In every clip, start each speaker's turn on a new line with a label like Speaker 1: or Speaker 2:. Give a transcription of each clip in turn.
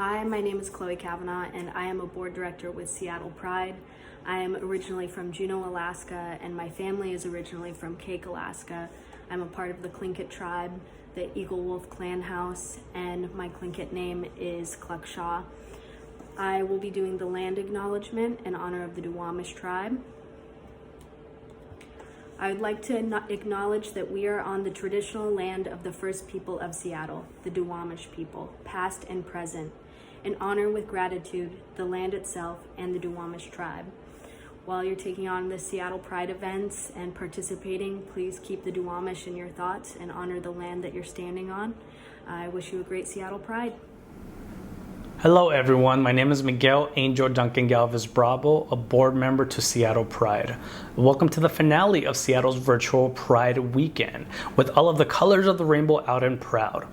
Speaker 1: Hi, my name is Chloe Cavanaugh, and I am a board director with Seattle Pride. I am originally from Juneau, Alaska, and my family is originally from Cake, Alaska. I'm a part of the Tlingit tribe, the Eagle Wolf Clan House, and my Tlingit name is Cluckshaw. I will be doing the land acknowledgement in honor of the Duwamish tribe. I would like to acknowledge that we are on the traditional land of the first people of Seattle, the Duwamish people, past and present, and honor with gratitude the land itself and the Duwamish tribe. While you're taking on the Seattle Pride events and participating, please keep the Duwamish in your thoughts and honor the land that you're standing on. I wish you a great Seattle Pride.
Speaker 2: Hello everyone, my name is Miguel Angel Duncan Galvez Bravo, a board member to Seattle Pride. Welcome to the finale of Seattle's virtual Pride weekend, with all of the colors of the rainbow out and proud.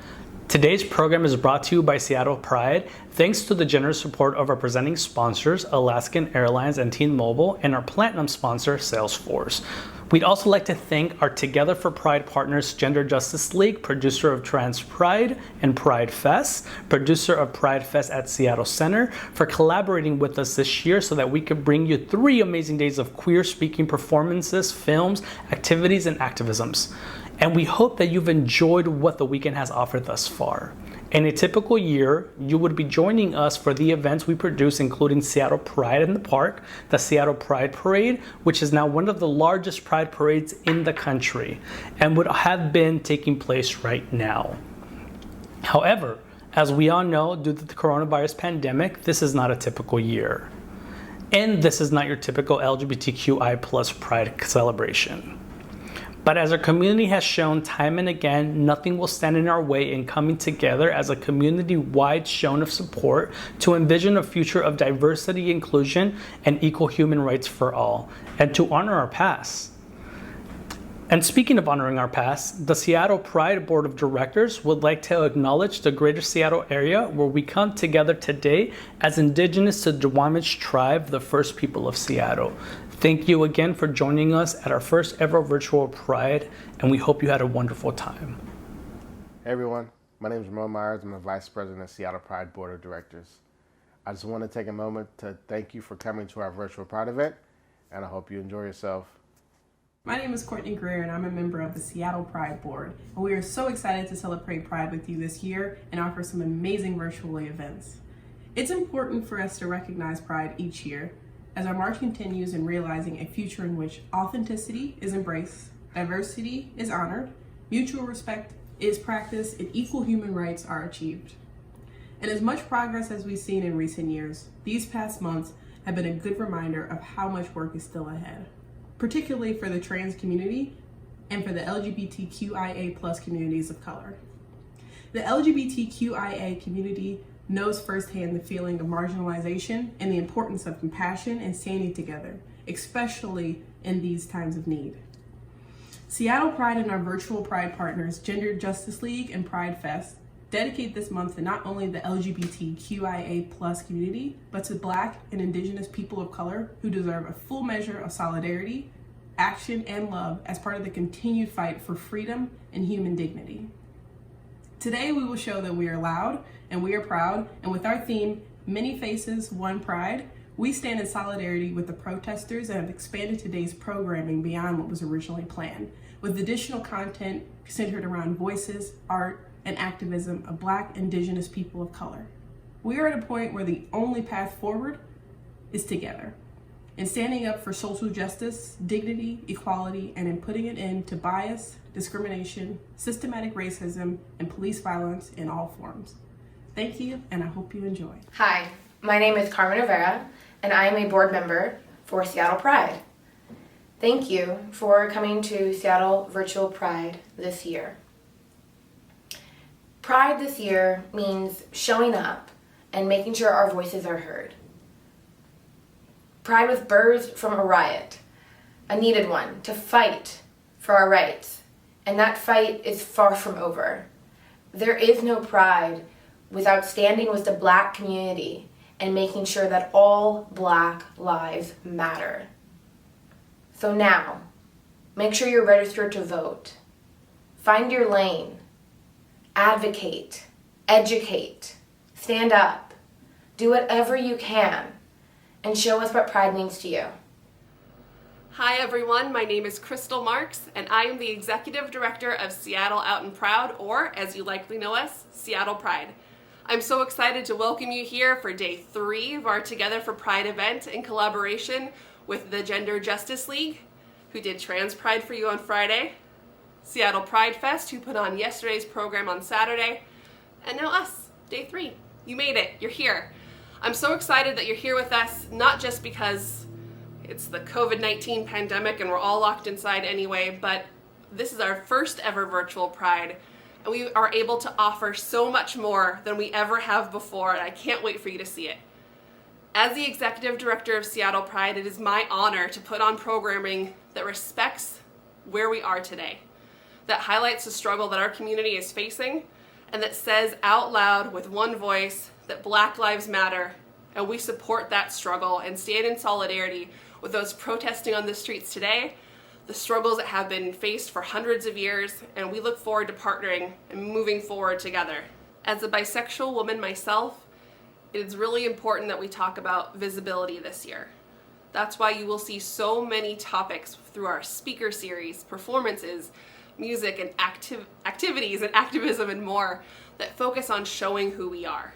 Speaker 2: Today's program is brought to you by Seattle Pride, thanks to the generous support of our presenting sponsors, Alaskan Airlines and T-Mobile, and our platinum sponsor, Salesforce. We'd also like to thank our Together for Pride partners, Gender Justice League, producer of Trans Pride and Pride Fest, producer of Pride Fest at Seattle Center, for collaborating with us this year so that we could bring you 3 amazing days of queer speaking performances, films, activities, and activisms. And we hope that you've enjoyed what the weekend has offered thus far. In a typical year, you would be joining us for the events we produce, including Seattle Pride in the Park, the Seattle Pride Parade, which is now one of the largest pride parades in the country and would have been taking place right now. However, as we all know, due to the coronavirus pandemic, this is not a typical year. And this is not your typical LGBTQI plus pride celebration. But as our community has shown time and again, nothing will stand in our way in coming together as a community-wide show of support to envision a future of diversity, inclusion, and equal human rights for all, and to honor our past. And speaking of honoring our past, the Seattle Pride Board of Directors would like to acknowledge the greater Seattle area where we come together today as indigenous to the Duwamish tribe, the first people of Seattle. Thank you again for joining us at our first ever virtual Pride, and we hope you had a wonderful time.
Speaker 3: Hey everyone, my name is Moe Meyers. I'm the Vice President of Seattle Pride Board of Directors. I just want to take a moment to thank you for coming to our virtual Pride event, and I hope you enjoy yourself.
Speaker 4: My name is Courtney Greer, and I'm a member of the Seattle Pride Board, and we are so excited to celebrate Pride with you this year and offer some amazing virtual events. It's important for us to recognize Pride each year as our march continues in realizing a future in which authenticity is embraced, diversity is honored, mutual respect is practiced, and equal human rights are achieved. And as much progress as we've seen in recent years, these past months have been a good reminder of how much work is still ahead, particularly for the trans community and for the LGBTQIA plus communities of color. The LGBTQIA community knows firsthand the feeling of marginalization and the importance of compassion and standing together, especially in these times of need. Seattle Pride and our virtual Pride partners, Gender Justice League and Pride Fest, dedicate this month to not only the LGBTQIA plus community, but to Black and Indigenous people of color who deserve a full measure of solidarity, action, and love as part of the continued fight for freedom and human dignity. Today we will show that we are loud and we are proud, and with our theme, Many Faces, One Pride, we stand in solidarity with the protesters and have expanded today's programming beyond what was originally planned, with additional content centered around voices, art, and activism of Black, Indigenous people of color. We are at a point where the only path forward is together, in standing up for social justice, dignity, equality, and in putting an end to bias, discrimination, systematic racism, and police violence in all forms. Thank you, and I hope you enjoy.
Speaker 5: Hi, my name is Carmen Rivera, and I am a board member for Seattle Pride. Thank you for coming to Seattle Virtual Pride this year. Pride this year means showing up and making sure our voices are heard. Pride was birthed from a riot, a needed one, to fight for our rights, and that fight is far from over. There is no pride without standing with the Black community and making sure that all Black lives matter. So now, make sure you're registered to vote. Find your lane. Advocate. Educate. Stand up. Do whatever you can and show us what pride means to you.
Speaker 6: Hi everyone, my name is Crystal Marks and I am the Executive Director of Seattle Out and Proud, or as you likely know us, Seattle Pride. I'm so excited to welcome you here for day 3 of our Together for Pride event in collaboration with the Gender Justice League, who did Trans Pride for you on Friday, Seattle Pride Fest, who put on yesterday's program on Saturday, and now us, day 3. You made it, you're here. I'm so excited that you're here with us, not just because it's the COVID-19 pandemic and we're all locked inside anyway, but this is our first ever virtual Pride, and we are able to offer so much more than we ever have before, and I can't wait for you to see it. As the Executive Director of Seattle Pride, it is my honor to put on programming that respects where we are today, that highlights the struggle that our community is facing, and that says out loud with one voice that Black Lives Matter, and we support that struggle and stand in solidarity with those protesting on the streets today, the struggles that have been faced for hundreds of years, and we look forward to partnering and moving forward together. As a bisexual woman myself, it is really important that we talk about visibility this year. That's why you will see so many topics through our speaker series, performances, music, and activities and activism and more that focus on showing who we are.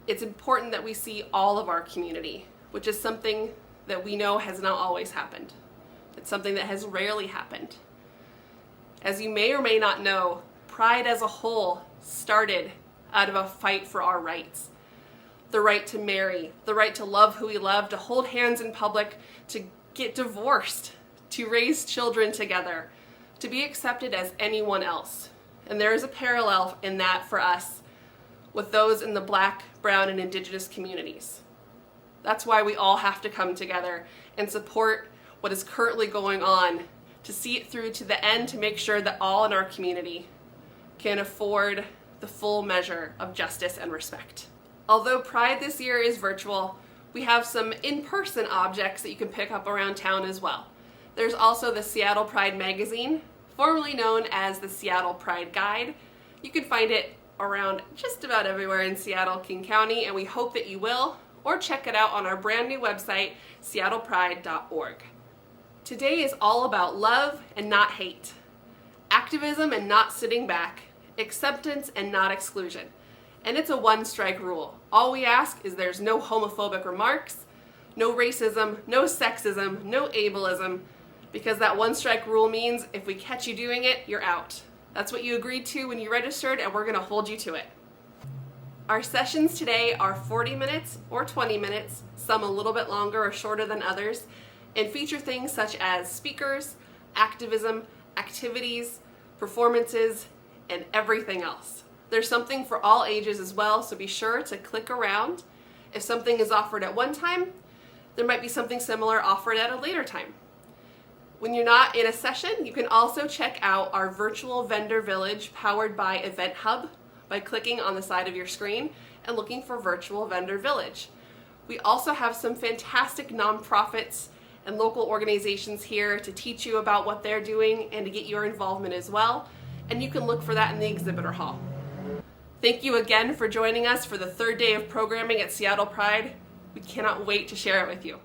Speaker 6: It's important that we see all of our community, which is something that we know has not always happened. It's something that has rarely happened. As you may or may not know, Pride as a whole started out of a fight for our rights. The right to marry, the right to love who we love, to hold hands in public, to get divorced, to raise children together, to be accepted as anyone else. And there is a parallel in that for us with those in the Black, Brown, and Indigenous communities. That's why we all have to come together and support what is currently going on, to see it through to the end, to make sure that all in our community can afford the full measure of justice and respect. Although Pride this year is virtual, we have some in-person objects that you can pick up around town as well. There's also the Seattle Pride magazine, formerly known as the Seattle Pride Guide. You can find it around just about everywhere in Seattle, King County, and we hope that you will, or check it out on our brand new website, seattlepride.org. Today is all about love and not hate, activism and not sitting back, acceptance and not exclusion. And it's a one-strike rule. All we ask is there's no homophobic remarks, no racism, no sexism, no ableism, because that one-strike rule means if we catch you doing it, you're out. That's what you agreed to when you registered, and we're going to hold you to it. Our sessions today are 40 minutes or 20 minutes, some a little bit longer or shorter than others, and feature things such as speakers, activism, activities, performances, and everything else. There's something for all ages as well, so be sure to click around. If something is offered at one time, there might be something similar offered at a later time. When you're not in a session, you can also check out our virtual vendor village powered by Event Hub by clicking on the side of your screen and looking for Virtual Vendor Village. We also have some fantastic nonprofits and local organizations here to teach you about what they're doing and to get your involvement as well, and you can look for that in the exhibitor hall. Thank you again for joining us for the 3rd day of programming at Seattle Pride. We cannot wait to share it with you.